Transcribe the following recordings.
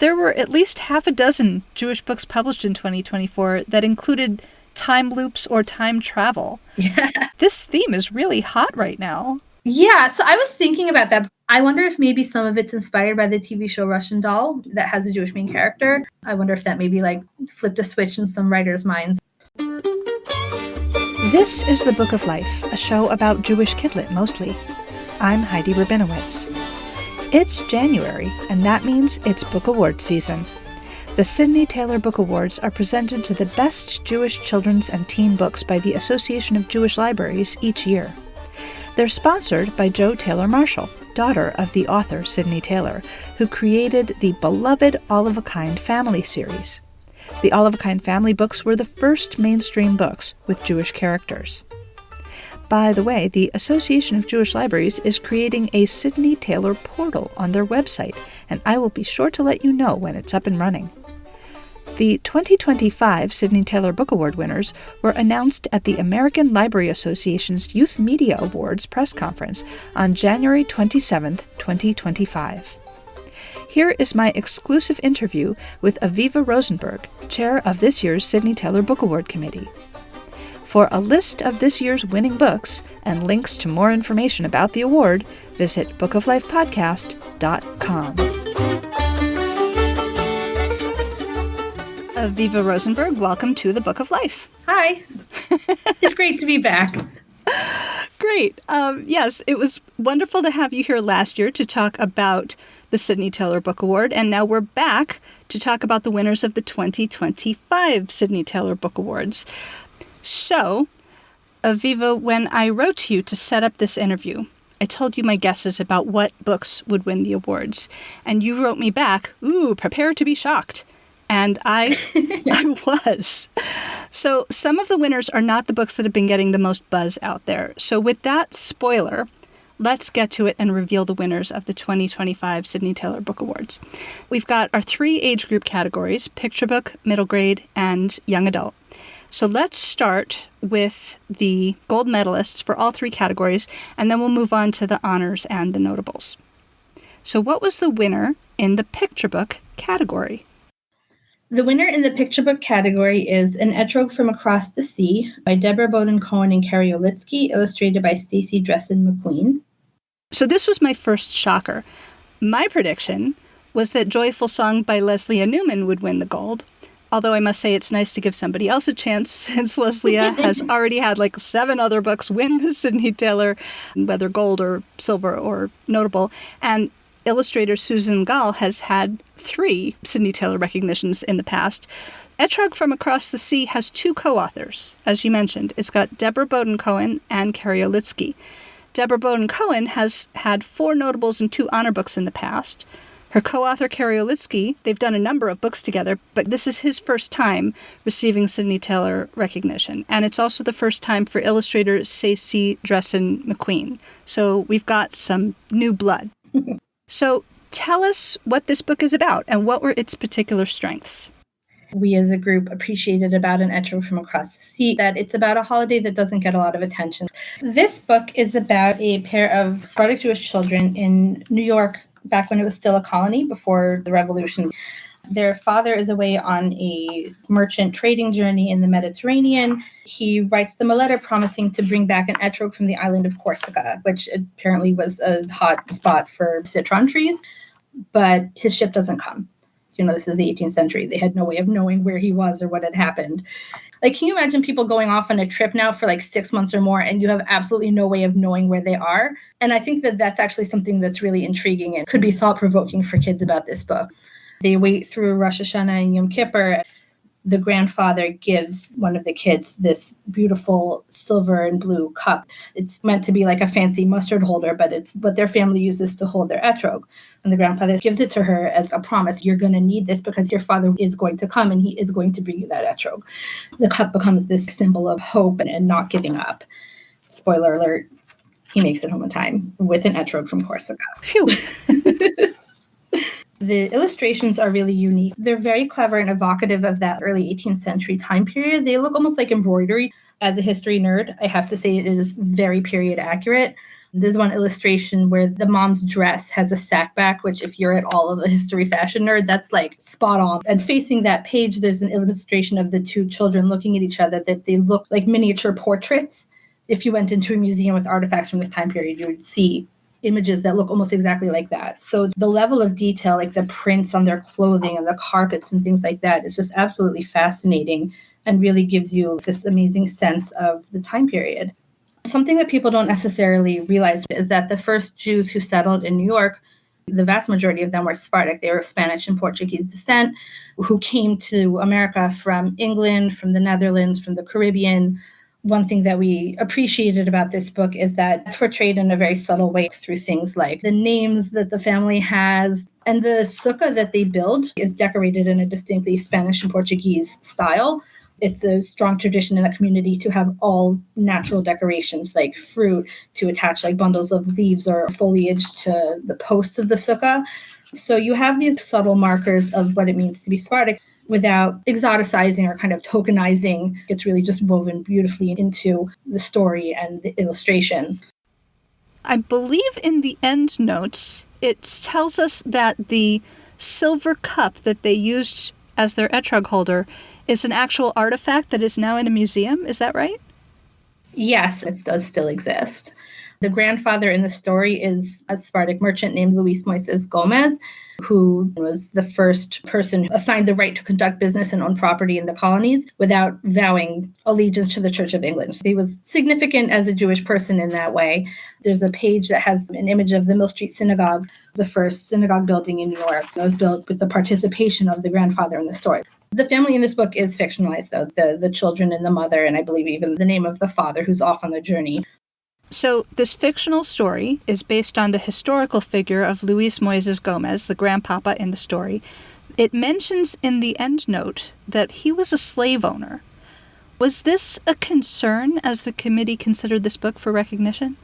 There were at least half a dozen Jewish books published in 2024 that included time loops or time travel. Yeah. This theme is really hot right now. Yeah, so I was thinking about that. I wonder if maybe some of it's inspired by the TV show Russian Doll that has a Jewish main character. I wonder if that maybe like flipped a switch in some writers' minds. This is The Book of Life, a show about Jewish kidlit mostly. I'm Heidi Rabinowitz. It's January, and that means it's Book Award season. The Sidney Taylor Book Awards are presented to the best Jewish children's and teen books by the Association of Jewish Libraries each year. They're sponsored by Jo Taylor Marshall, daughter of the author Sidney Taylor, who created the beloved All of a Kind family series. The All of a Kind family books were the first mainstream books with Jewish characters. By the way, the Association of Jewish Libraries is creating a Sidney Taylor portal on their website, and I will be sure to let you know when it's up and running. The 2025 Sidney Taylor Book Award winners were announced at the American Library Association's Youth Media Awards press conference on January 27, 2025. Here is my exclusive interview with Aviva Rosenberg, chair of this year's Sidney Taylor Book Award Committee. For a list of this year's winning books and links to more information about the award, visit bookoflifepodcast.com. Aviva Rosenberg, welcome to the Book of Life. Hi. It's great to be back. Great. Yes, it was wonderful to have you here last year to talk about the Sidney Taylor Book Award, and now we're back to talk about the winners of the 2025 Sidney Taylor Book Awards. So, Aviva, when I wrote to you to set up this interview, I told you my guesses about what books would win the awards, and you wrote me back, "Ooh, prepare to be shocked." And I was. So some of the winners are not the books that have been getting the most buzz out there. So with that spoiler, let's get to it and reveal the winners of the 2025 Sidney Taylor Book Awards. We've got our 3 age group categories: picture book, middle grade, and young adult. So let's start with the gold medalists for all 3 categories, and then we'll move on to the honors and the notables. So what was the winner in the picture book category? The winner in the picture book category is An Etrog from Across the Sea by Deborah, Bodin, Cohen, and Kerry Olitzky, illustrated by Stacey, Dressen, McQueen. So this was my first shocker. My prediction was that Joyful Song by Leslie Newman would win the gold, although I must say it's nice to give somebody else a chance, since Leslie has already had like 7 other books win the Sidney Taylor, whether gold or silver or notable, and illustrator Susan Gall has had 3 Sidney Taylor recognitions in the past. Etrog from Across the Sea has 2 co-authors, as you mentioned. It's got Deborah Bodin Cohen and Kerry Olitzky. Deborah Bodin Cohen has had 4 notables and 2 honor books in the past. Her co-author, Kerry Olitzky, they've done a number of books together, but this is his first time receiving Sidney Taylor recognition. And it's also the first time for illustrator Stacey, Dressen, McQueen. So we've got some new blood. So tell us what this book is about and what were its particular strengths. We as a group appreciated about An Etrog from Across the Sea that it's about a holiday that doesn't get a lot of attention. This book is about a pair of Sephardic Jewish children in New York back when it was still a colony before the revolution. Their father is away on a merchant trading journey in the Mediterranean. He writes them a letter promising to bring back an etrog from the island of Corsica, which apparently was a hot spot for citron trees, but his ship doesn't come. You know, this is the 18th century. They had no way of knowing where he was or what had happened. Like, can you imagine people going off on a trip now for like 6 months or more, and you have absolutely no way of knowing where they are? And I think that that's actually something that's really intriguing and could be thought-provoking for kids about this book. They wait through Rosh Hashanah and Yom Kippur. The grandfather gives one of the kids this beautiful silver and blue cup. It's meant to be like a fancy mustard holder, but it's what their family uses to hold their etrog. And the grandfather gives it to her as a promise. You're going to need this because your father is going to come and he is going to bring you that etrog. The cup becomes this symbol of hope and not giving up. Spoiler alert, he makes it home in time with an etrog from Corsica. Phew. The illustrations are really unique. They're very clever and evocative of that early 18th century time period. They look almost like embroidery. As a history nerd, I have to say it is very period accurate. There's one illustration where the mom's dress has a sack back, which if you're at all of a history fashion nerd, that's like spot on. And facing that page, there's an illustration of the two children looking at each other that they look like miniature portraits. If you went into a museum with artifacts from this time period, you would see images that look almost exactly like that. So the level of detail, like the prints on their clothing and the carpets and things like that, is just absolutely fascinating and really gives you this amazing sense of the time period. Something that people don't necessarily realize is that the first Jews who settled in New York, the vast majority of them were Sephardic. They were of Spanish and Portuguese descent who came to America from England, from the Netherlands, from the Caribbean. One thing that we appreciated about this book is that it's portrayed in a very subtle way through things like the names that the family has. And the sukkah that they build is decorated in a distinctly Spanish and Portuguese style. It's a strong tradition in the community to have all natural decorations like fruit, to attach like bundles of leaves or foliage to the posts of the sukkah. So you have these subtle markers of what it means to be Sephardic without exoticizing or kind of tokenizing. It's really just woven beautifully into the story and the illustrations. I believe in the end notes, it tells us that the silver cup that they used as their Etrog holder is an actual artifact that is now in a museum. Is that right? Yes, it does still exist. The grandfather in the story is a Sephardic merchant named Luis Moises Gomez, who was the first person assigned the right to conduct business and own property in the colonies without vowing allegiance to the Church of England. So he was significant as a Jewish person in that way. There's a page that has an image of the Mill Street Synagogue, the first synagogue building in New York. It was built with the participation of the grandfather in the story. The family in this book is fictionalized, though, the children and the mother, and I believe even the name of the father who's off on the journey. So this fictional story is based on the historical figure of Luis Moises Gomez, the grandpapa in the story. It mentions in the end note that he was a slave owner. Was this a concern as the committee considered this book for recognition?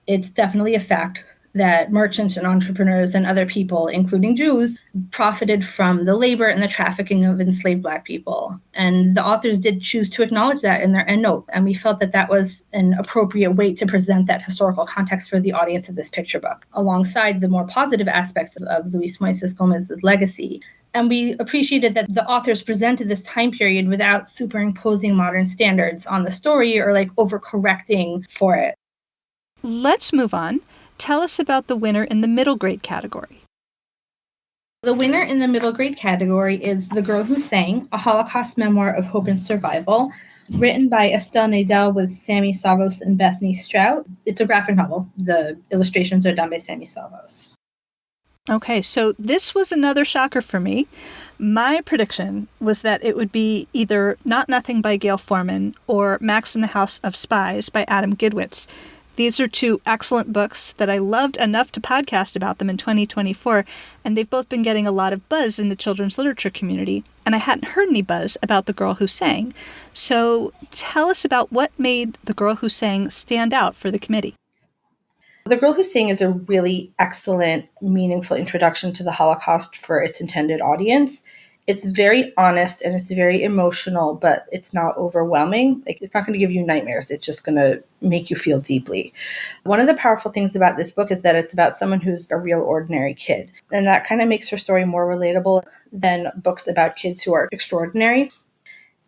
It's definitely a fact that merchants and entrepreneurs and other people, including Jews, profited from the labor and the trafficking of enslaved Black people. And the authors did choose to acknowledge that in their end note. And we felt that that was an appropriate way to present that historical context for the audience of this picture book, alongside the more positive aspects of Luis Moises Gomez's legacy. And we appreciated that the authors presented this time period without superimposing modern standards on the story or like overcorrecting for it. Let's move on. Tell us about the winner in the middle grade category. The winner in the middle grade category is The Girl Who Sang, a Holocaust memoir of hope and survival, written by Estelle Nadel with Sammy, Savos, and Bethany Strout. It's a graphic novel. The illustrations are done by Sammy Savos. Okay, so this was another shocker for me. My prediction was that it would be either Not Nothing by Gail Forman or Max and the House of Spies by Adam Gidwitz. These are two excellent books that I loved enough to podcast about them in 2024, and they've both been getting a lot of buzz in the children's literature community, and I hadn't heard any buzz about The Girl Who Sang. So tell us about what made The Girl Who Sang stand out for the committee. The Girl Who Sang is a really excellent, meaningful introduction to the Holocaust for its intended audience. It's very honest and it's very emotional, but it's not overwhelming. Like, it's not going to give you nightmares. It's just going to make you feel deeply. One of the powerful things about this book is that it's about someone who's a real ordinary kid. And that kind of makes her story more relatable than books about kids who are extraordinary.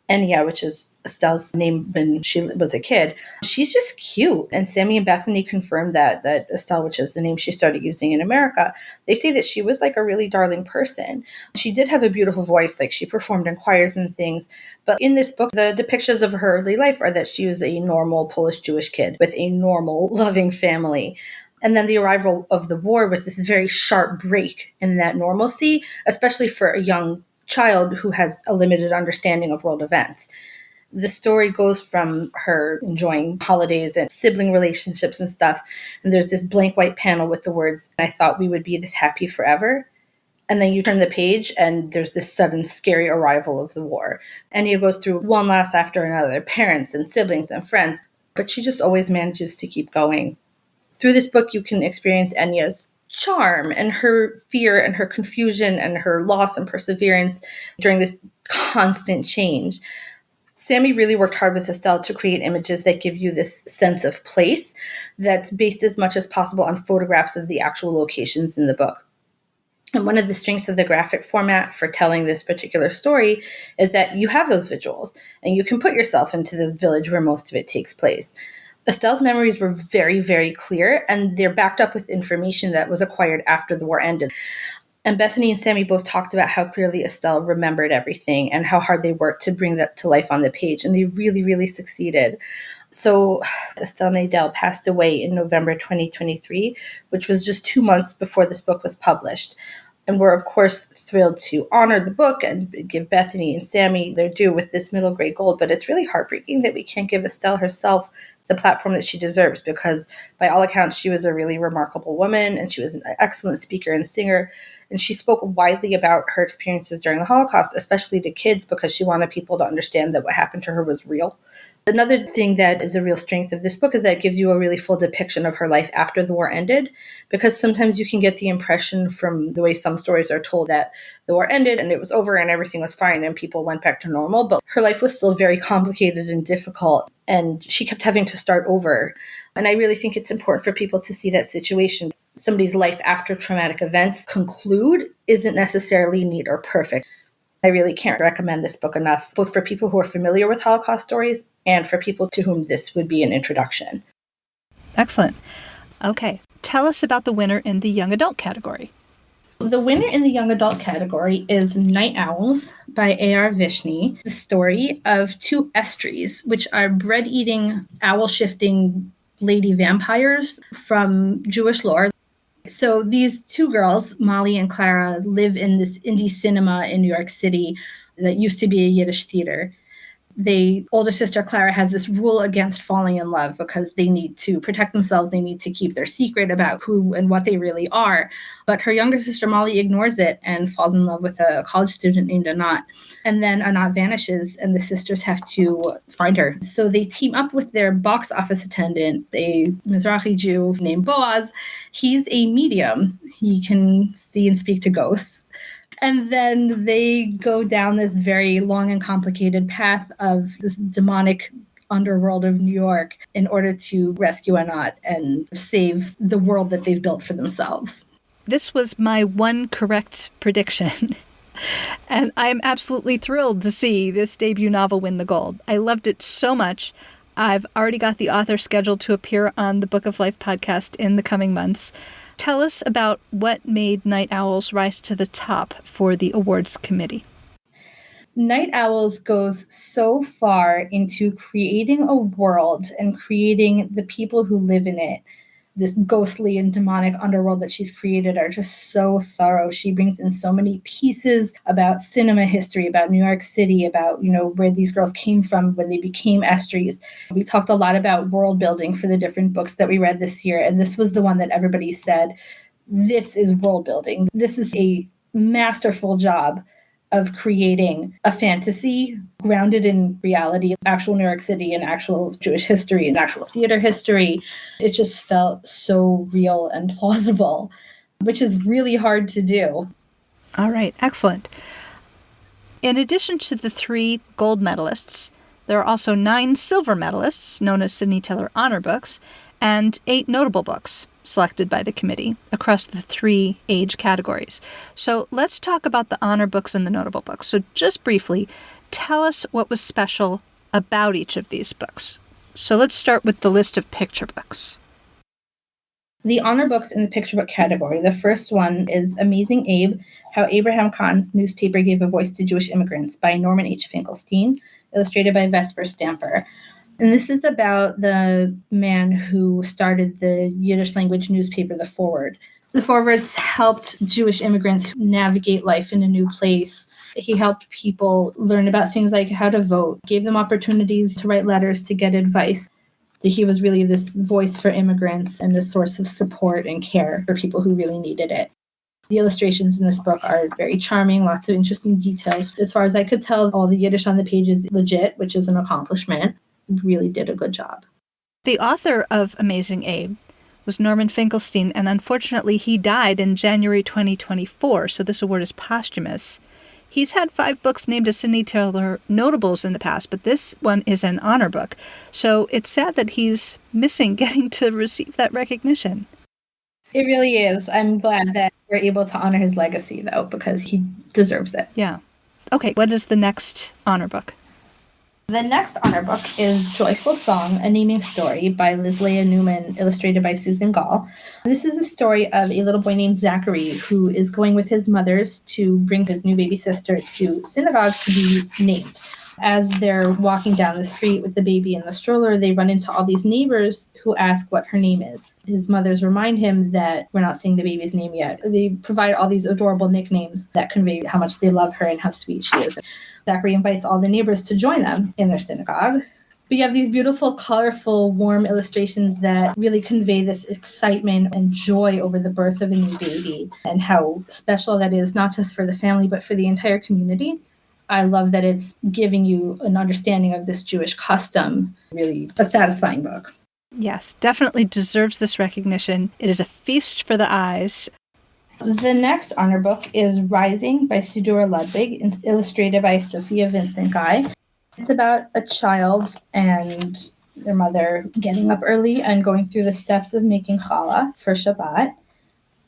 Enya, which is Estelle's name when she was a kid, she's just cute. And Sammy and Bethany confirmed that Estelle, which is the name she started using in America, they say that she was like a really darling person. She did have a beautiful voice, like she performed in choirs and things. But in this book, the depictions of her early life are that she was a normal Polish Jewish kid with a normal, loving family. And then the arrival of the war was this very sharp break in that normalcy, especially for a young child who has a limited understanding of world events. The story goes from her enjoying holidays and sibling relationships and stuff. And there's this blank white panel with the words, "I thought we would be this happy forever." And then you turn the page and there's this sudden scary arrival of the war. And Enya goes through one loss after another, parents and siblings and friends, but she just always manages to keep going. Through this book, you can experience Enya's charm and her fear and her confusion and her loss and perseverance during this constant change. Sammy really worked hard with Estelle to create images that give you this sense of place that's based as much as possible on photographs of the actual locations in the book. And one of the strengths of the graphic format for telling this particular story is that you have those visuals and you can put yourself into this village where most of it takes place. Estelle's memories were very, very clear, and they're backed up with information that was acquired after the war ended. And Bethany and Sammy both talked about how clearly Estelle remembered everything and how hard they worked to bring that to life on the page. And they really, really succeeded. So Estelle Nadel passed away in November 2023, which was just 2 months before this book was published. And we're, of course, thrilled to honor the book and give Bethany and Sammy their due with this middle grade gold. But it's really heartbreaking that we can't give Estelle herself the platform that she deserves, because by all accounts, she was a really remarkable woman and she was an excellent speaker and singer. And she spoke widely about her experiences during the Holocaust, especially to kids, because she wanted people to understand that what happened to her was real. Another thing that is a real strength of this book is that it gives you a really full depiction of her life after the war ended, because sometimes you can get the impression from the way some stories are told that the war ended and it was over and everything was fine and people went back to normal. But her life was still very complicated and difficult, and she kept having to start over. And I really think it's important for people to see that situation. Somebody's life after traumatic events conclude isn't necessarily neat or perfect. I really can't recommend this book enough, both for people who are familiar with Holocaust stories and for people to whom this would be an introduction. Excellent. Okay. Tell us about the winner in the young adult category. The winner in the young adult category is Night Owls by A.R. Vishny, the story of two estries, which are bread-eating, owl-shifting lady vampires from Jewish lore. So these two girls, Molly and Clara, live in this indie cinema in New York City that used to be a Yiddish theater. The older sister, Clara, has this rule against falling in love because they need to protect themselves. They need to keep their secret about who and what they really are. But her younger sister, Molly, ignores it and falls in love with a college student named Anat. And then Anat vanishes and the sisters have to find her. So they team up with their box office attendant, a Mizrahi Jew named Boaz. He's a medium. He can see and speak to ghosts. And then they go down this very long and complicated path of this demonic underworld of New York in order to rescue Anat and save the world that they've built for themselves. This was my one correct prediction. And I'm absolutely thrilled to see this debut novel win the gold. I loved it so much. I've already got the author scheduled to appear on the Book of Life podcast in the coming months. Tell us about what made Night Owls rise to the top for the awards committee. Night Owls goes so far into creating a world and creating the people who live in it. This ghostly and demonic underworld that she's created are just so thorough. She brings in so many pieces about cinema history, about New York City, about, where these girls came from when they became estries. We talked a lot about world building for the different books that we read this year. And this was the one that everybody said, this is world building. This is a masterful job of creating a fantasy grounded in reality, actual New York City and actual Jewish history and actual theater history. It just felt so real and plausible, which is really hard to do. All right, excellent. In addition to the 3 gold medalists, there are also 9 silver medalists, known as Sidney Taylor Honor Books, and 8 notable books selected by the committee across the 3 age categories. So let's talk about the honor books and the notable books. So just briefly, tell us what was special about each of these books. So let's start with the list of picture books. The honor books in the picture book category, the first one is Amazing Abe, How Abraham Cotton's Newspaper Gave a Voice to Jewish Immigrants by Norman H. Finkelstein, illustrated by Vesper Stamper. And this is about the man who started the Yiddish language newspaper, The Forward. The Forwards helped Jewish immigrants navigate life in a new place. He helped people learn about things like how to vote, gave them opportunities to write letters to get advice. He was really this voice for immigrants and a source of support and care for people who really needed it. The illustrations in this book are very charming, lots of interesting details. As far as I could tell, all the Yiddish on the page is legit, which is an accomplishment. Really did a good job. The author of Amazing Abe was Norman Finkelstein, and unfortunately he died in January 2024, so this award is posthumous. He's had 5 books named as Sidney Taylor Notables in the past, but this one is an honor book. So it's sad that he's missing getting to receive that recognition. It really is. I'm glad that we're able to honor his legacy, though, because he deserves it. Yeah. Okay, what is the next honor book? The next honor book is Joyful Song, A Naming Story by Liz Leah Newman, illustrated by Susan Gall. This is a story of a little boy named Zachary who is going with his mothers to bring his new baby sister to synagogue to be named. As they're walking down the street with the baby in the stroller, they run into all these neighbors who ask what her name is. His mothers remind him that we're not saying the baby's name yet. They provide all these adorable nicknames that convey how much they love her and how sweet she is. Zachary invites all the neighbors to join them in their synagogue. But you have these beautiful, colorful, warm illustrations that really convey this excitement and joy over the birth of a new baby and how special that is, not just for the family, but for the entire community. I love that it's giving you an understanding of this Jewish custom. Really a satisfying book. Yes, definitely deserves this recognition. It is a feast for the eyes. The next honor book is Rising by Sidura Ludwig, illustrated by Sophia Vincent Guy. It's about a child and their mother getting up early and going through the steps of making challah for Shabbat.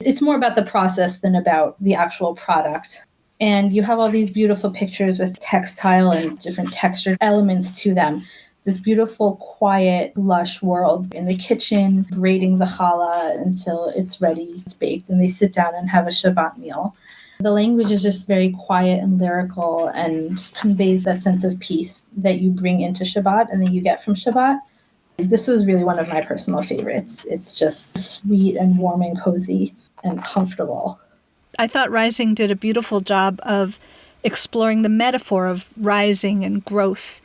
It's more about the process than about the actual product. And you have all these beautiful pictures with textile and different textured elements to them. It's this beautiful, quiet, lush world in the kitchen, braiding the challah until it's ready, it's baked, and they sit down and have a Shabbat meal. The language is just very quiet and lyrical and conveys that sense of peace that you bring into Shabbat and that you get from Shabbat. This was really one of my personal favorites. It's just sweet and warm and cozy and comfortable. I thought Rising did a beautiful job of exploring the metaphor of rising and growth.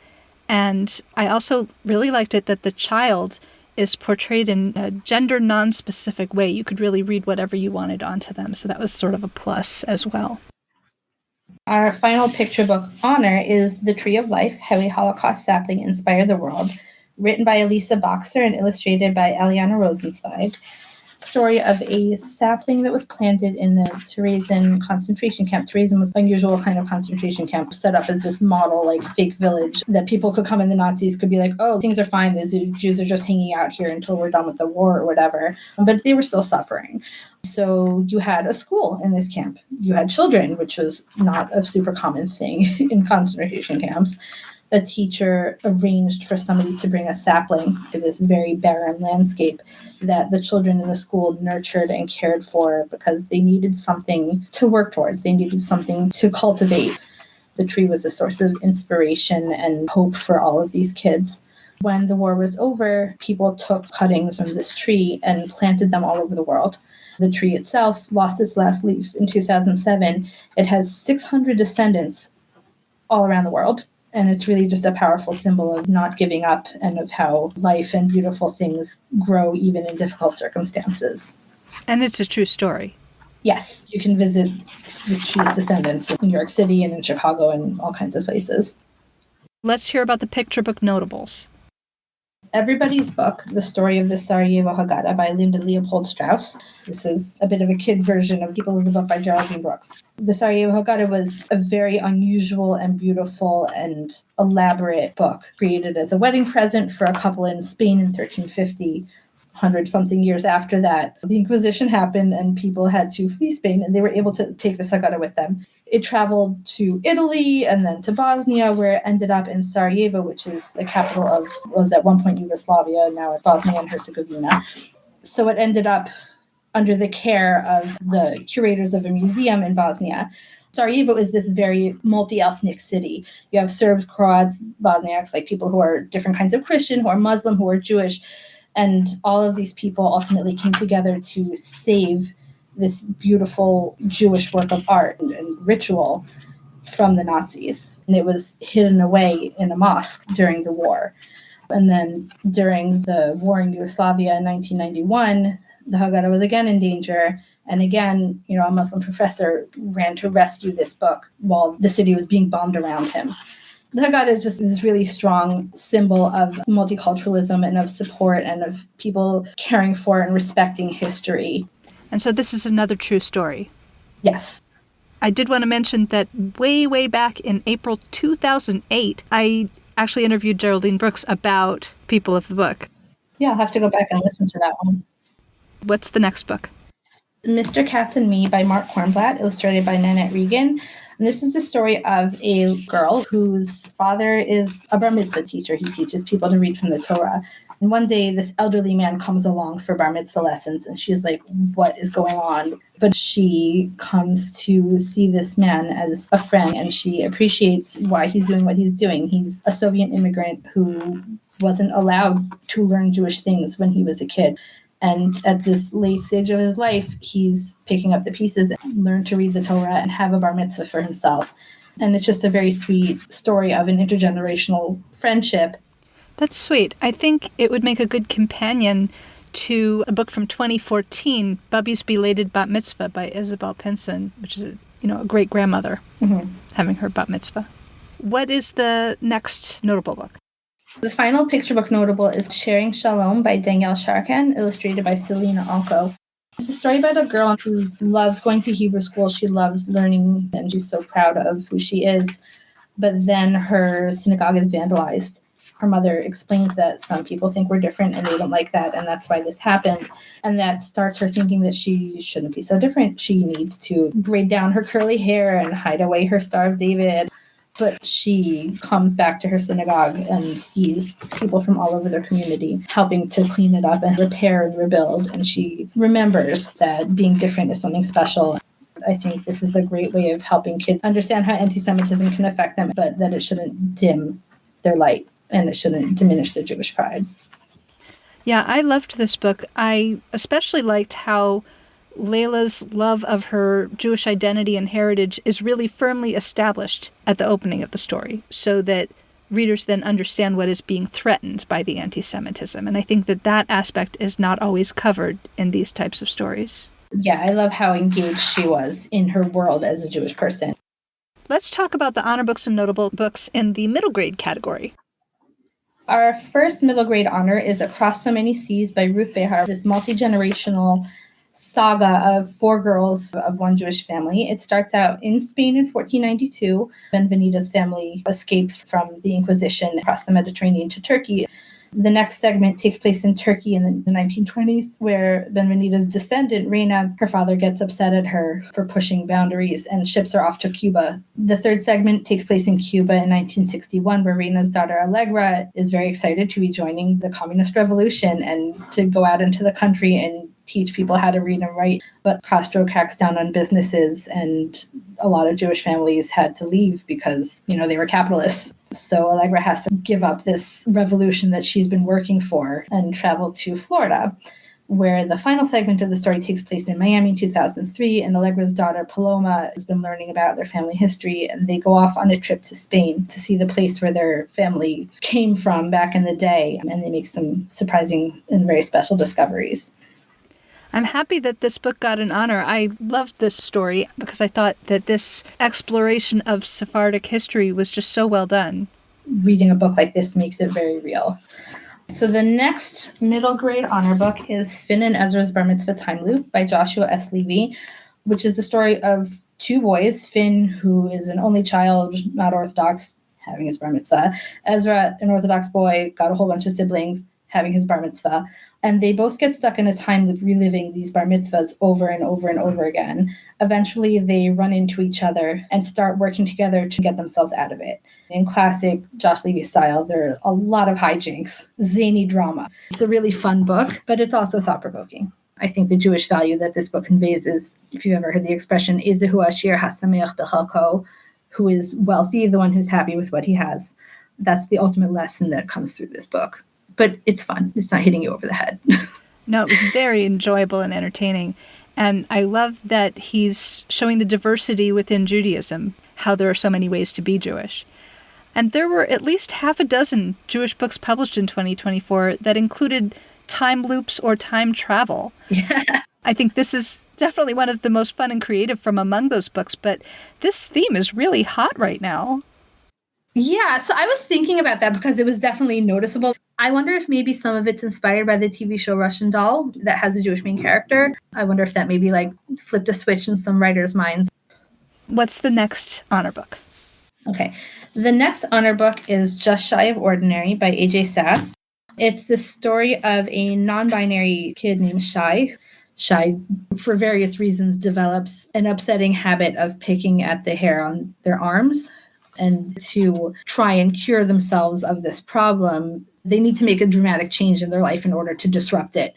And I also really liked it that the child is portrayed in a gender non-specific way. You could really read whatever you wanted onto them. So that was sort of a plus as well. Our final picture book honor is The Tree of Life, How a Holocaust Sapling Inspired the World, written by Elisa Boxer and illustrated by Eliana Rosenzweig. Story of a sapling that was planted in the Theresian concentration camp. Theresian was an unusual kind of concentration camp set up as this model, like fake village that people could come and the Nazis could be like, oh, things are fine. The Jews are just hanging out here until we're done with the war or whatever. But they were still suffering. So you had a school in this camp. You had children, which was not a super common thing in concentration camps. A teacher arranged for somebody to bring a sapling to this very barren landscape that the children in the school nurtured and cared for because they needed something to work towards. They needed something to cultivate. The tree was a source of inspiration and hope for all of these kids. When the war was over, people took cuttings from this tree and planted them all over the world. The tree itself lost its last leaf in 2007. It has 600 descendants all around the world. And it's really just a powerful symbol of not giving up and of how life and beautiful things grow even in difficult circumstances. And it's a true story. Yes, you can visit this tree's descendants in New York City and in Chicago and all kinds of places. Let's hear about the picture book notables. Everybody's Book, The Story of the Sarajevo Haggadah by Linda Leopold Strauss. This is a bit of a kid version of People of the Book by Geraldine Brooks. The Sarajevo Haggadah was a very unusual and beautiful and elaborate book created as a wedding present for a couple in Spain in 1350. 100-something years after that, the Inquisition happened and people had to flee Spain and they were able to take the Haggadah with them. It traveled to Italy and then to Bosnia, where it ended up in Sarajevo, which is the capital of, was at one point Yugoslavia, now it's Bosnia and Herzegovina. So it ended up under the care of the curators of a museum in Bosnia. Sarajevo is this very multi-ethnic city. You have Serbs, Croats, Bosniaks, like people who are different kinds of Christian, who are Muslim, who are Jewish. And all of these people ultimately came together to save this beautiful Jewish work of art and ritual from the Nazis. And it was hidden away in a mosque during the war. And then during the war in Yugoslavia in 1991, the Haggadah was again in danger. And again, a Muslim professor ran to rescue this book while the city was being bombed around him. The Haggadah is just this really strong symbol of multiculturalism and of support and of people caring for and respecting history. And so this is another true story. Yes. I did want to mention that way, way back in April 2008, I actually interviewed Geraldine Brooks about People of the Book. Yeah, I'll have to go back and listen to that one. What's the next book? Mr. Katz and Me by Mark Kornblatt, illustrated by Nanette Regan. And this is the story of a girl whose father is a bar mitzvah teacher. He teaches people to read from the Torah. And one day, this elderly man comes along for bar mitzvah lessons, and she's like, what is going on? But she comes to see this man as a friend, and she appreciates why he's doing what he's doing. He's a Soviet immigrant who wasn't allowed to learn Jewish things when he was a kid. And at this late stage of his life, he's picking up the pieces and learn to read the Torah and have a bar mitzvah for himself. And it's just a very sweet story of an intergenerational friendship. That's sweet. I think it would make a good companion to a book from 2014, Bubby's Belated Bat Mitzvah by Isabel Pinson, which is a great grandmother having her bat mitzvah. What is the next notable book? The final picture book notable is Sharing Shalom by Danielle Sharkan, illustrated by Selena Alco. It's a story about a girl who loves going to Hebrew school. She loves learning, and she's so proud of who she is. But then her synagogue is vandalized. Her mother explains that some people think we're different and they don't like that, and that's why this happened. And that starts her thinking that she shouldn't be so different. She needs to braid down her curly hair and hide away her Star of David. But she comes back to her synagogue and sees people from all over their community helping to clean it up and repair and rebuild. And she remembers that being different is something special. I think this is a great way of helping kids understand how anti-Semitism can affect them, but that it shouldn't dim their light and it shouldn't diminish their Jewish pride. Yeah, I loved this book. I especially liked how Layla's love of her Jewish identity and heritage is really firmly established at the opening of the story, so that readers then understand what is being threatened by the anti-Semitism. And I think that aspect is not always covered in these types of stories. Yeah, I love how engaged she was in her world as a Jewish person. Let's talk about the honor books and notable books in the middle grade category. Our first middle grade honor is Across So Many Seas by Ruth Behar, this multi-generational saga of 4 girls of one Jewish family. It starts out in Spain in 1492. Benvenita's family escapes from the Inquisition across the Mediterranean to Turkey. The next segment takes place in Turkey in the 1920s, where Benvenita's descendant, Reina, her father gets upset at her for pushing boundaries and ships her off to Cuba. The third segment takes place in Cuba in 1961, where Reina's daughter Allegra is very excited to be joining the communist revolution and to go out into the country and teach people how to read and write. But Castro cracks down on businesses, and a lot of Jewish families had to leave because, they were capitalists. So Allegra has to give up this revolution that she's been working for and travel to Florida, where the final segment of the story takes place in Miami in 2003, and Allegra's daughter Paloma has been learning about their family history, and they go off on a trip to Spain to see the place where their family came from back in the day, and they make some surprising and very special discoveries. I'm happy that this book got an honor. I loved this story because I thought that this exploration of Sephardic history was just so well done. Reading a book like this makes it very real. So the next middle grade honor book is Finn and Ezra's Bar Mitzvah Time Loop by Joshua S. Levy, which is the story of 2 boys, Finn, who is an only child, not Orthodox, having his bar mitzvah. Ezra, an Orthodox boy, got a whole bunch of siblings, having his bar mitzvah. And they both get stuck in a time loop reliving these bar mitzvahs over and over and over again. Eventually, they run into each other and start working together to get themselves out of it. In classic Josh Levy style, there are a lot of hijinks, zany drama. It's a really fun book, but it's also thought-provoking. I think the Jewish value that this book conveys is, if you've ever heard the expression, Ezehu Ashir Hasameach Bechalko, who is wealthy, the one who's happy with what he has. That's the ultimate lesson that comes through this book. But it's fun. It's not hitting you over the head. No, it was very enjoyable and entertaining. And I love that he's showing the diversity within Judaism, how there are so many ways to be Jewish. And there were at least 6 Jewish books published in 2024 that included time loops or time travel. Yeah. I think this is definitely one of the most fun and creative from among those books, but this theme is really hot right now. Yeah, so I was thinking about that because it was definitely noticeable. I wonder if maybe some of it's inspired by the TV show Russian Doll that has a Jewish main character. I wonder if that maybe flipped a switch in some writers' minds. What's the next honor book? Okay. The next honor book is Just Shy of Ordinary by A.J. Sass. It's the story of a non-binary kid named Shy. Shy, for various reasons, develops an upsetting habit of picking at the hair on their arms. And to try and cure themselves of this problem, they need to make a dramatic change in their life in order to disrupt it,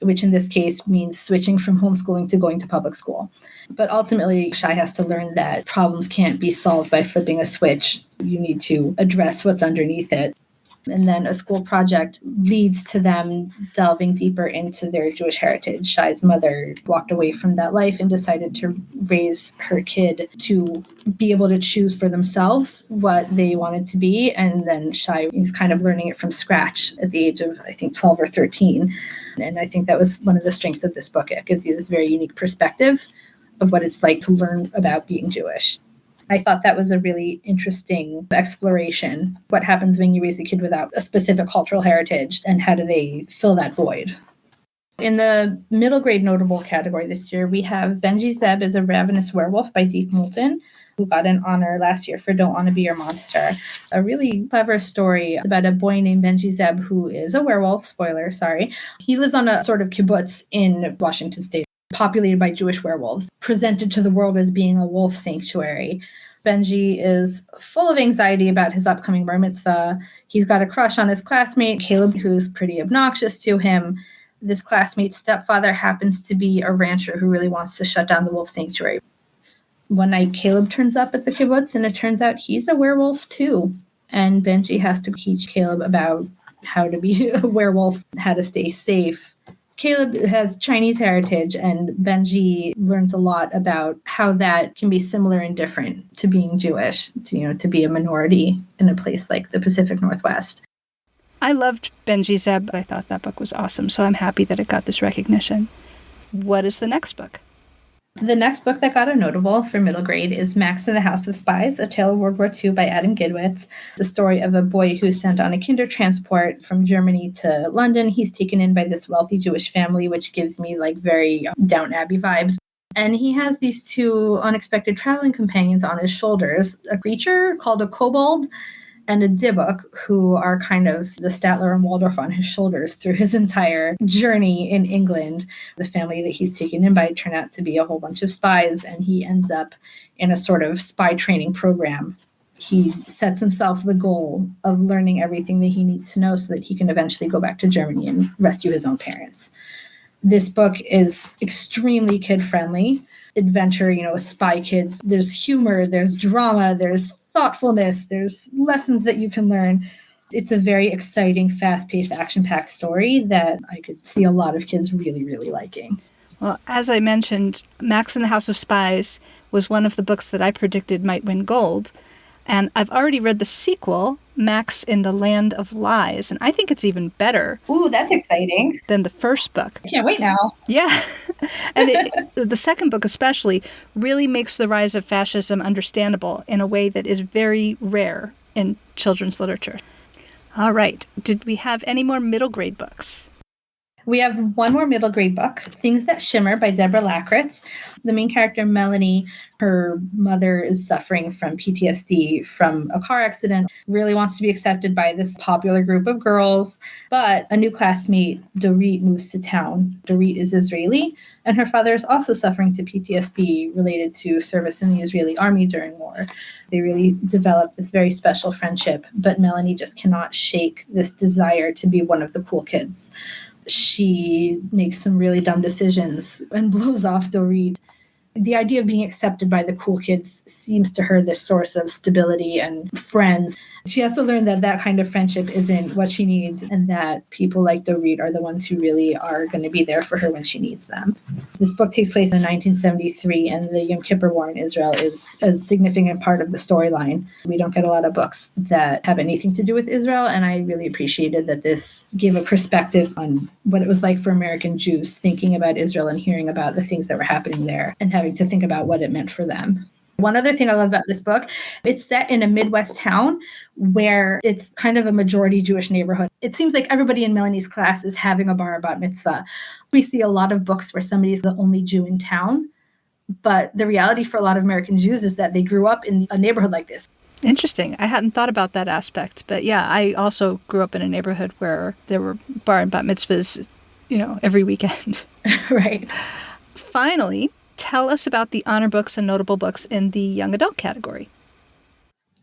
which in this case means switching from homeschooling to going to public school. But ultimately, Shy has to learn that problems can't be solved by flipping a switch. You need to address what's underneath it. And then a school project leads to them delving deeper into their Jewish heritage. Shy's mother walked away from that life and decided to raise her kid to be able to choose for themselves what they wanted to be. And then Shy is kind of learning it from scratch at the age of, I think, 12 or 13. And I think that was one of the strengths of this book. It gives you this very unique perspective of what it's like to learn about being Jewish. I thought that was a really interesting exploration. What happens when you raise a kid without a specific cultural heritage, and how do they fill that void? In the middle grade notable category this year, we have Benji Zeb is a Ravenous Werewolf by Deep Moulton, who got an honor last year for Don't Want to Be Your Monster. A really clever story about a boy named Benji Zeb who is a werewolf. Spoiler, sorry. He lives on a sort of kibbutz in Washington State, populated by Jewish werewolves, presented to the world as being a wolf sanctuary. Benji is full of anxiety about his upcoming bar mitzvah. He's got a crush on his classmate, Caleb, who's pretty obnoxious to him. This classmate's stepfather happens to be a rancher who really wants to shut down the wolf sanctuary. One night, Caleb turns up at the kibbutz, and it turns out he's a werewolf too. And Benji has to teach Caleb about how to be a werewolf, how to stay safe. Caleb has Chinese heritage, and Benji learns a lot about how that can be similar and different to being Jewish, to be a minority in a place like the Pacific Northwest. I loved Benji Zeb. I thought that book was awesome, so I'm happy that it got this recognition. What is the next book? The next book that got a notable for middle grade is Max and the House of Spies, A Tale of World War II by Adam Gidwitz. The story of a boy who's sent on a kinder transport from Germany to London. He's taken in by this wealthy Jewish family, which gives me very Downton Abbey vibes. And he has these two unexpected traveling companions on his shoulders, a creature called a kobold and a Dybbuk, who are kind of the Statler and Waldorf on his shoulders through his entire journey in England. The family that he's taken in by turn out to be a whole bunch of spies, and he ends up in a sort of spy training program. He sets himself the goal of learning everything that he needs to know so that he can eventually go back to Germany and rescue his own parents. This book is extremely kid-friendly. Adventure, spy kids. There's humor, there's drama, there's thoughtfulness, there's lessons that you can learn. It's a very exciting, fast-paced, action-packed story that I could see a lot of kids really, really liking. Well, as I mentioned, Max and the House of Spies was one of the books that I predicted might win gold. And I've already read the sequel, Max in the Land of Lies, and I think it's even better. Ooh, that's exciting. Than the first book. I can't wait now. Yeah. And the second book especially really makes the rise of fascism understandable in a way that is very rare in children's literature. All right. Did we have any more middle grade books? We have one more middle grade book, Things That Shimmer by Deborah Lakritz. The main character, Melanie, her mother is suffering from PTSD from a car accident, really wants to be accepted by this popular group of girls. But a new classmate, Dorit, moves to town. Dorit is Israeli, and her father is also suffering to PTSD related to service in the Israeli army during war. They really develop this very special friendship, but Melanie just cannot shake this desire to be one of the cool kids. She makes some really dumb decisions and blows off Dorit. The idea of being accepted by the cool kids seems to her this source of stability and friends. She has to learn that that kind of friendship isn't what she needs, and that people like Dorit are the ones who really are going to be there for her when she needs them. This book takes place in 1973, and the Yom Kippur War in Israel is a significant part of the storyline. We don't get a lot of books that have anything to do with Israel, and I really appreciated that this gave a perspective on what it was like for American Jews thinking about Israel and hearing about the things that were happening there and having to think about what it meant for them. One other thing I love about this book, it's set in a Midwest town where it's kind of a majority Jewish neighborhood. It seems like everybody in Melanie's class is having a bar bat mitzvah. We see a lot of books where somebody is the only Jew in town, But the reality for a lot of American Jews is that they grew up in a neighborhood like this. Interesting. I hadn't thought about that aspect. But yeah, I also grew up in a neighborhood where there were bar and bat mitzvahs, every weekend. Right. Finally, tell us about the honor books and notable books in the young adult category.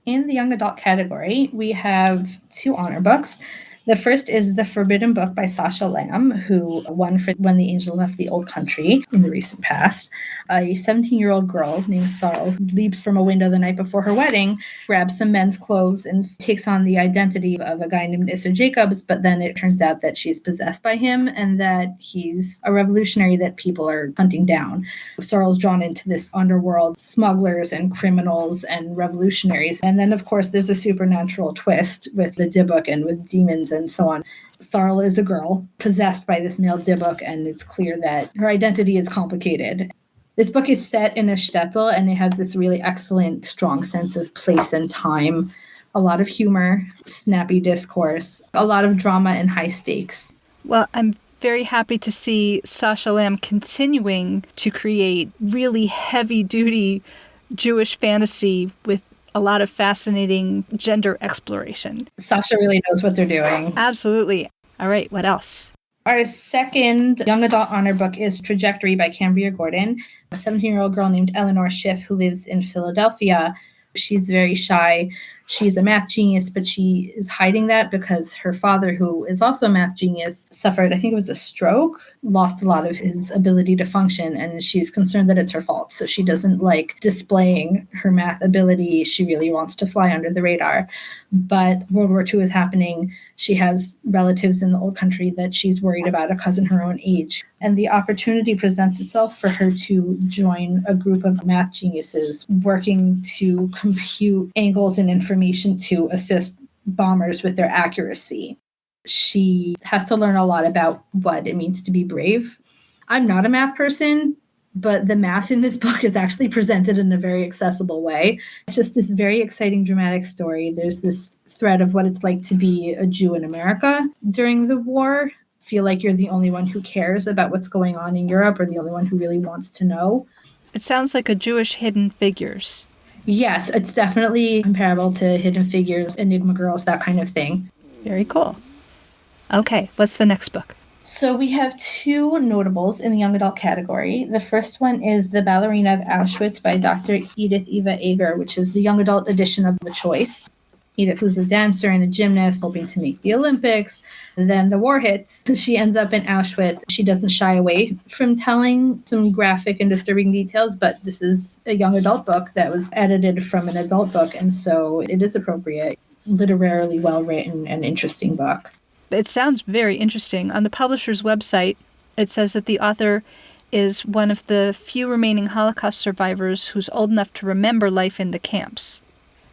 In the young adult category, we have 2 honor books. The first is The Forbidden Book by Sasha Lamb, who won for When the Angel Left the Old Country in the recent past. A 17-year-old girl named Sorrel leaps from a window the night before her wedding, grabs some men's clothes, and takes on the identity of a guy named Issa Jacobs, but then it turns out that she's possessed by him and that he's a revolutionary that people are hunting down. Sorrel's drawn into this underworld, smugglers and criminals and revolutionaries. And then, of course, there's a supernatural twist with the Dybbuk and with demons and so on. Sorrel is a girl possessed by this male Dybbuk, and it's clear that her identity is complicated. This book is set in a shtetl, and it has this really excellent, strong sense of place and time, a lot of humor, snappy discourse, a lot of drama and high stakes. Well, I'm very happy to see Sasha Lamb continuing to create really heavy-duty Jewish fantasy with a lot of fascinating gender exploration. Sasha really knows what they're doing. Absolutely. All right, what else? Our second young adult honor book is Trajectory by Cambria Gordon, a 17-year-old girl named Eleanor Schiff who lives in Philadelphia. She's very shy. She's a math genius, but she is hiding that because her father, who is also a math genius, suffered, I think it was a stroke, lost a lot of his ability to function, and she's concerned that it's her fault. So she doesn't like displaying her math ability. She really wants to fly under the radar. But World War II is happening. She has relatives in the old country that she's worried about, a cousin her own age. And the opportunity presents itself for her to join a group of math geniuses working to compute angles and information to assist bombers with their accuracy. She has to learn a lot about what it means to be brave. I'm not a math person, but the math in this book is actually presented in a very accessible way. It's just this very exciting, dramatic story. There's this thread of what it's like to be a Jew in America during the war. Feel like you're the only one who cares about what's going on in Europe, or the only one who really wants to know. It sounds like a Jewish Hidden Figures. Yes, it's definitely comparable to Hidden Figures, Enigma Girls, that kind of thing. Very cool. Okay, what's the next book? So we have 2 notables in the young adult category. The first one is The Ballerina of Auschwitz by Dr. Edith Eva Eger, which is the young adult edition of The Choice. Edith was a dancer and a gymnast hoping to make the Olympics. Then the war hits. She ends up in Auschwitz. She doesn't shy away from telling some graphic and disturbing details, but this is a young adult book that was edited from an adult book, and so it is appropriate. Literarily well-written and interesting book. It sounds very interesting. On the publisher's website, it says that the author is one of the few remaining Holocaust survivors who's old enough to remember life in the camps.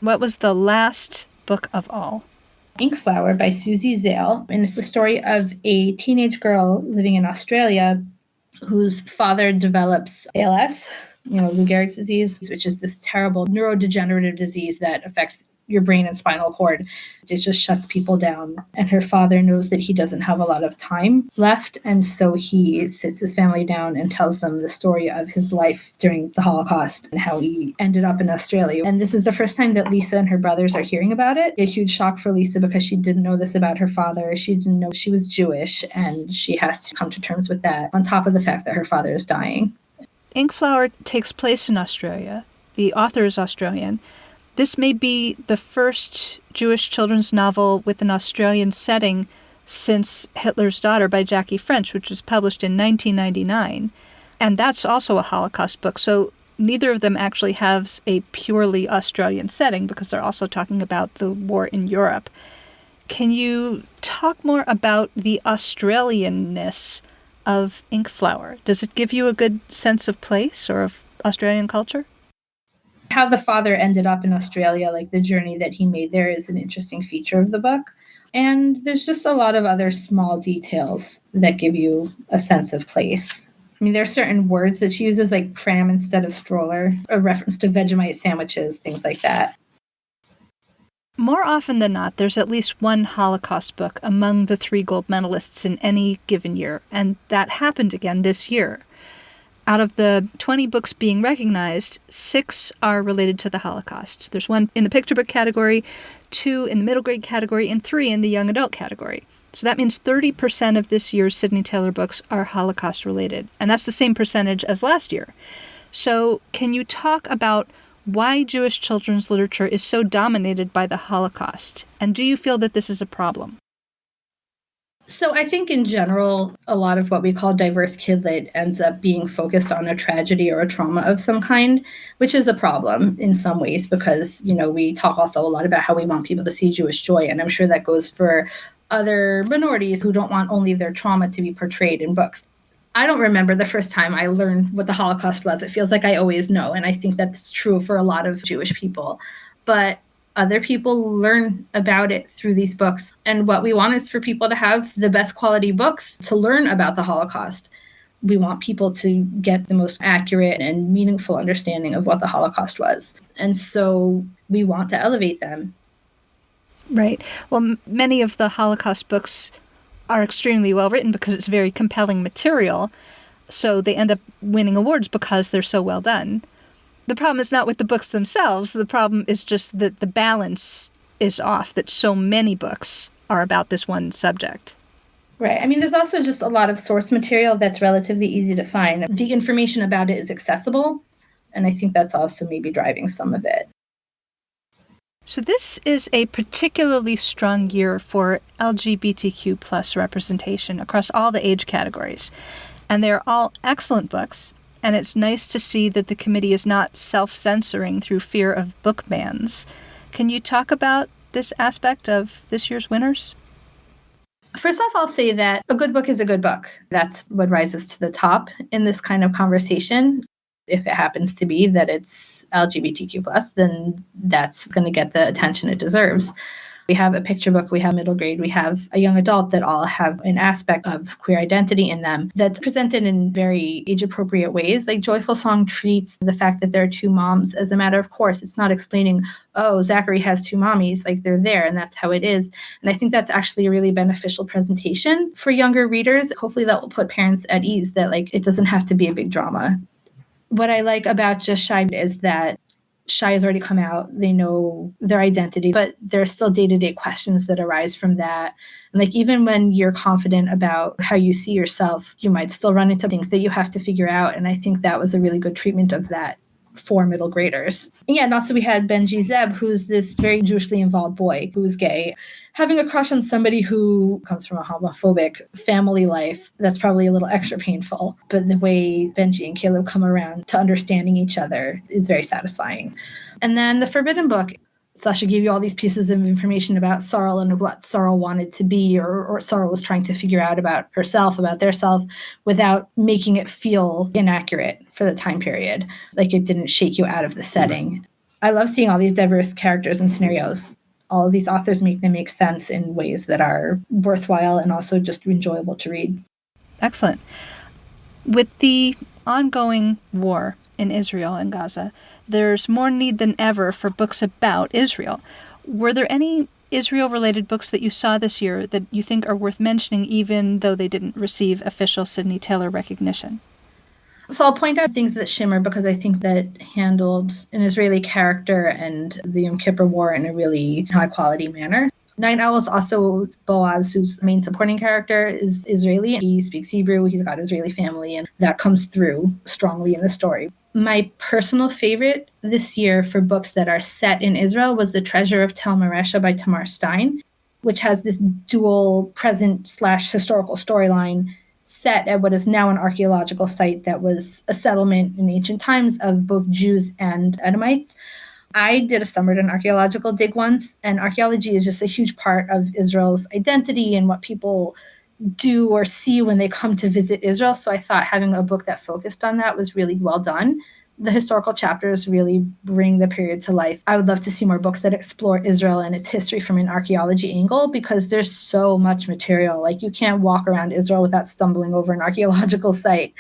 What was the last book of all? Inkflower by Susie Zale, and it's the story of a teenage girl living in Australia whose father develops ALS, Lou Gehrig's disease, which is this terrible neurodegenerative disease that affects your brain and spinal cord. It just shuts people down. And her father knows that he doesn't have a lot of time left. And so he sits his family down and tells them the story of his life during the Holocaust and how he ended up in Australia. And this is the first time that Lisa and her brothers are hearing about it. A huge shock for Lisa because she didn't know this about her father. She didn't know she was Jewish, and she has to come to terms with that on top of the fact that her father is dying. Inkflower takes place in Australia. The author is Australian. This may be the first Jewish children's novel with an Australian setting since Hitler's Daughter by Jackie French, which was published in 1999. And that's also a Holocaust book. So neither of them actually has a purely Australian setting because they're also talking about the war in Europe. Can you talk more about the Australianness of Inkflower? Does it give you a good sense of place or of Australian culture? How the father ended up in Australia, like the journey that he made there, is an interesting feature of the book. And there's just a lot of other small details that give you a sense of place. I mean, there are certain words that she uses, like pram instead of stroller, a reference to Vegemite sandwiches, things like that. More often than not, there's at least one Holocaust book among the 3 gold medalists in any given year, and that happened again this year. Out of the 20 books being recognized, 6 are related to the Holocaust. There's 1 in the picture book category, 2 in the middle grade category, and 3 in the young adult category. So that means 30% of this year's Sidney Taylor books are Holocaust related. And that's the same percentage as last year. So can you talk about why Jewish children's literature is so dominated by the Holocaust? And do you feel that this is a problem? So I think in general, a lot of what we call diverse kidlit ends up being focused on a tragedy or a trauma of some kind, which is a problem in some ways because, we talk also a lot about how we want people to see Jewish joy. And I'm sure that goes for other minorities who don't want only their trauma to be portrayed in books. I don't remember the first time I learned what the Holocaust was. It feels like I always know. And I think that's true for a lot of Jewish people. But other people learn about it through these books. And what we want is for people to have the best quality books to learn about the Holocaust. We want people to get the most accurate and meaningful understanding of what the Holocaust was. And so we want to elevate them. Right. Well, many of the Holocaust books are extremely well written because it's very compelling material. So they end up winning awards because they're so well done. The problem is not with the books themselves. The problem is just that the balance is off, that so many books are about this one subject. Right. I mean, there's also just a lot of source material that's relatively easy to find. The information about it is accessible. And I think that's also maybe driving some of it. So this is a particularly strong year for LGBTQ plus representation across all the age categories. And they're all excellent books. And it's nice to see that the committee is not self-censoring through fear of book bans. Can you talk about this aspect of this year's winners? First off, I'll say that a good book is a good book. That's what rises to the top in this kind of conversation. If it happens to be that it's LGBTQ+, then that's going to get the attention it deserves. We have a picture book, we have middle grade, we have a young adult that all have an aspect of queer identity in them that's presented in very age-appropriate ways. Like Joyful Song treats the fact that there are 2 moms as a matter of course. It's not explaining, oh, Zachary has 2 mommies, like they're there and that's how it is. And I think that's actually a really beneficial presentation for younger readers. Hopefully that will put parents at ease that it doesn't have to be a big drama. What I like about Just Shy is that Shy has already come out. They know their identity, but there are still day-to-day questions that arise from that. And even when you're confident about how you see yourself, you might still run into things that you have to figure out. And I think that was a really good treatment of that for middle graders. And also we had Benji Zeb, who's this very Jewishly involved boy who's gay, having a crush on somebody who comes from a homophobic family life. That's probably a little extra painful. But the way Benji and Caleb come around to understanding each other is very satisfying. And then the Forbidden Book, Sasha gave you all these pieces of information about Sorrel and what Sorrel wanted to be or Sorrel was trying to figure out about herself, about their self, without making it feel inaccurate for the time period. It didn't shake you out of the setting. I love seeing all these diverse characters and scenarios. All of these authors make them make sense in ways that are worthwhile and also just enjoyable to read. Excellent. With the ongoing war in Israel and Gaza, there's more need than ever for books about Israel. Were there any Israel-related books that you saw this year that you think are worth mentioning, even though they didn't receive official Sidney Taylor recognition? So I'll point out things that shimmer because I think that handled an Israeli character and the Yom Kippur War in a really high-quality manner. Nine Owls also, Boaz, whose main supporting character is Israeli. He speaks Hebrew, he's got Israeli family, and that comes through strongly in the story. My personal favorite this year for books that are set in Israel was The Treasure of Tel Maresha by Tamar Stein, which has this dual present/historical storyline set at what is now an archaeological site that was a settlement in ancient times of both Jews and Edomites. I did a summer at an archaeological dig once, and archaeology is just a huge part of Israel's identity and what people do or see when they come to visit Israel. So I thought having a book that focused on that was really well done. The historical chapters really bring the period to life. I would love to see more books that explore Israel and its history from an archaeology angle because there's so much material. You can't walk around Israel without stumbling over an archaeological site.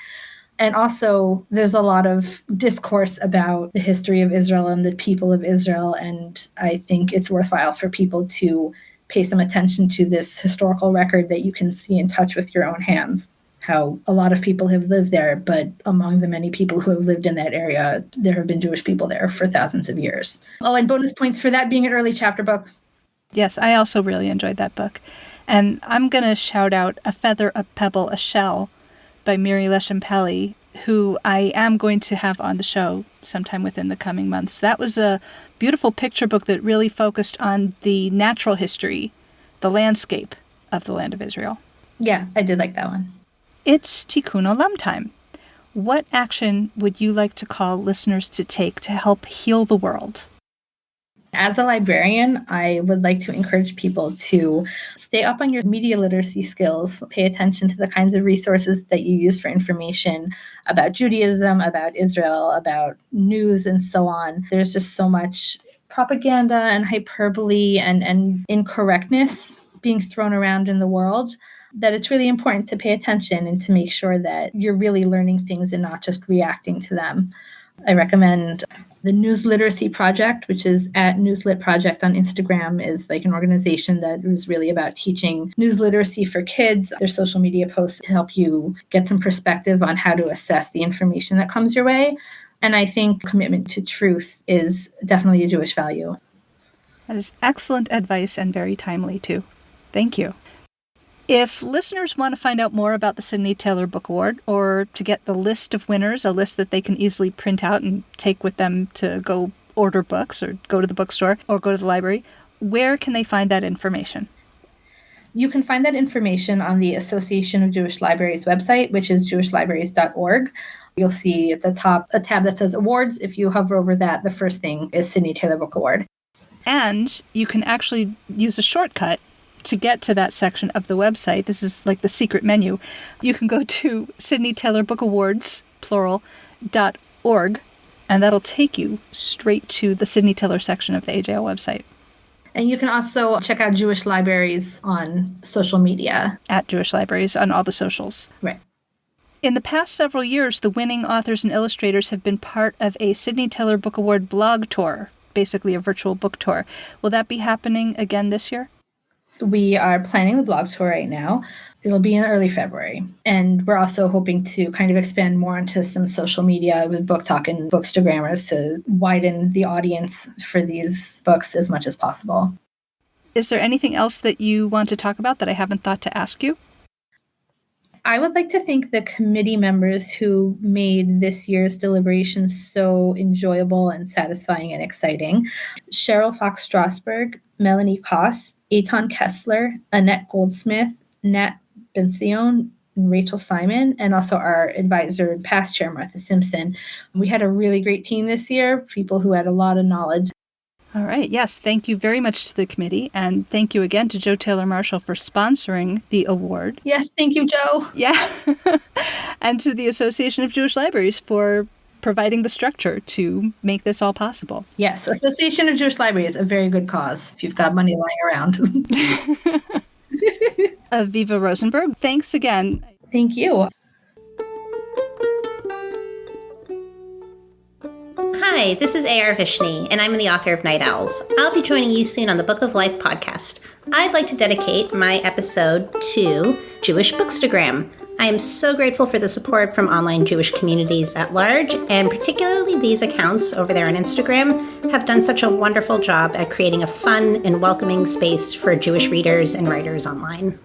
And also, there's a lot of discourse about the history of Israel and the people of Israel. And I think it's worthwhile for people to pay some attention to this historical record that you can see and touch with your own hands. how a lot of people have lived there, but among the many people who have lived in that area, there have been Jewish people there for thousands of years. Oh, and bonus points for that being an early chapter book. Yes, I also really enjoyed that book. And I'm going to shout out A Feather, a Pebble, a Shell by Miri Leshem-Pelly, who I am going to have on the show sometime within the coming months. That was a beautiful picture book that really focused on the natural history, the landscape of the land of Israel. Yeah, I did like that one. It's Tikkun Olam time. What action would you like to call listeners to take to help heal the world? As a librarian, I would like to encourage people to stay up on your media literacy skills, pay attention to the kinds of resources that you use for information about Judaism, about Israel, about news, and so on. There's just so much propaganda and hyperbole and incorrectness being thrown around in the world that it's really important to pay attention and to make sure that you're really learning things and not just reacting to them. I recommend the News Literacy Project, which is at Newslit Project on Instagram, is like an organization that is really about teaching news literacy for kids. Their social media posts help you get some perspective on how to assess the information that comes your way. And I think commitment to truth is definitely a Jewish value. That is excellent advice and very timely, too. Thank you. If listeners want to find out more about the Sidney Taylor Book Award or to get the list of winners, a list that they can easily print out and take with them to go order books or go to the bookstore or go to the library, where can they find that information? You can find that information on the Association of Jewish Libraries website, which is jewishlibraries.org. You'll see at the top a tab that says awards. If you hover over that, the first thing is Sidney Taylor Book Award. And you can actually use a shortcut to get to that section of the website. This is like the secret menu. You can go to Sidney Taylor Book Awards, plural.org, and that'll take you straight to the Sidney Taylor section of the AJL website. And you can also check out Jewish Libraries on social media. At Jewish Libraries on all the socials. Right. In the past several years, the winning authors and illustrators have been part of a Sidney Taylor Book Award blog tour, basically a virtual book tour. Will that be happening again this year? We are planning the blog tour right now. It'll be in early February. And we're also hoping to kind of expand more into some social media with Book Talk and Bookstagrammers to widen the audience for these books as much as possible. Is there anything else that you want to talk about that I haven't thought to ask you? I would like to thank the committee members who made this year's deliberations so enjoyable and satisfying and exciting. Cheryl Fox Strasberg, Melanie Koss, Eitan Kessler, Annette Goldsmith, Nat Bension, Rachel Simon, and also our advisor and past chair, Martha Simpson. We had a really great team this year, people who had a lot of knowledge. All right. Yes. Thank you very much to the committee. And thank you again to Joe Taylor Marshall for sponsoring the award. Yes. Thank you, Joe. Yeah. And to the Association of Jewish Libraries for providing the structure to make this all possible. Yes. Association of Jewish Libraries, a very good cause if you've got money lying around. Aviva Rosenberg, thanks again. Thank you. Hi, this is A.R. Vishny, and I'm the author of Night Owls. I'll be joining you soon on the Book of Life podcast. I'd like to dedicate my episode to Jewish Bookstagram. I am so grateful for the support from online Jewish communities at large, and particularly these accounts over there on Instagram have done such a wonderful job at creating a fun and welcoming space for Jewish readers and writers online.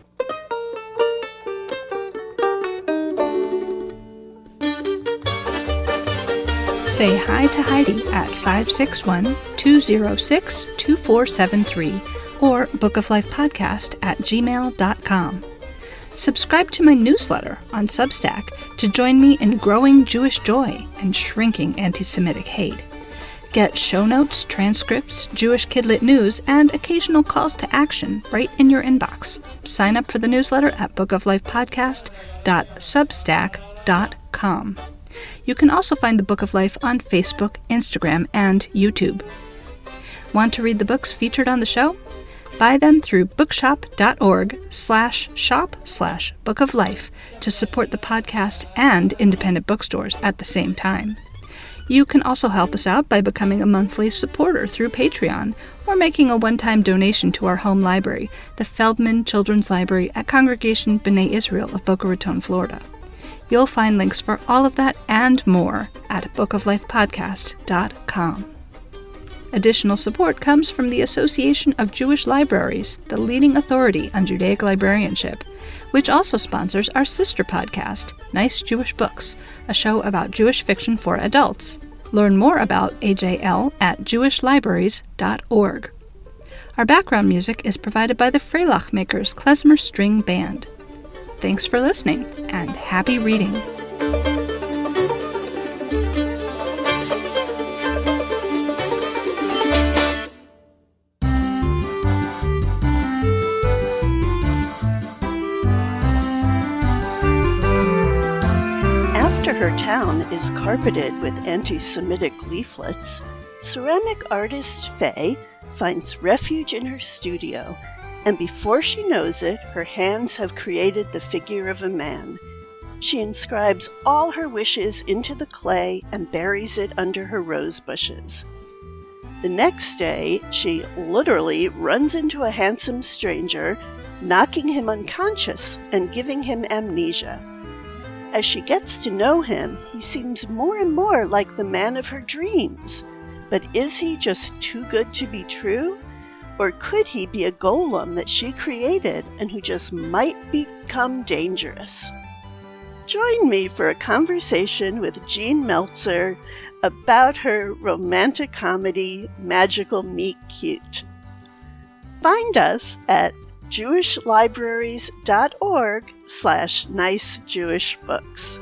Say hi to Heidi at 561-206-2473 or bookoflifepodcast@gmail.com. Subscribe to my newsletter on Substack to join me in growing Jewish joy and shrinking anti-Semitic hate. Get show notes, transcripts, Jewish Kidlit news, and occasional calls to action right in your inbox. Sign up for the newsletter at bookoflifepodcast.substack.com. You can also find the Book of Life on Facebook, Instagram, and YouTube. Want to read the books featured on the show? Buy them through bookshop.org/shop/Book of Life to support the podcast and independent bookstores at the same time. You can also help us out by becoming a monthly supporter through Patreon or making a one-time donation to our home library, the Feldman Children's Library at Congregation B'nai Israel of Boca Raton, Florida. You'll find links for all of that and more at bookoflifepodcast.com. Additional support comes from the Association of Jewish Libraries, the leading authority on Judaic librarianship, which also sponsors our sister podcast, Nice Jewish Books, a show about Jewish fiction for adults. Learn more about AJL at jewishlibraries.org. Our background music is provided by the Freilach Makers Klezmer String Band. Thanks for listening, and happy reading! Her town is carpeted with anti-Semitic leaflets, ceramic artist Faye finds refuge in her studio, and before she knows it, her hands have created the figure of a man. She inscribes all her wishes into the clay and buries it under her rose bushes. The next day, she literally runs into a handsome stranger, knocking him unconscious and giving him amnesia. As she gets to know him, he seems more and more like the man of her dreams. But is he just too good to be true? Or could he be a golem that she created and who just might become dangerous? Join me for a conversation with Jean Meltzer about her romantic comedy, Magical Meet Cute. Find us at jewishlibraries.org/nicejewishbooks.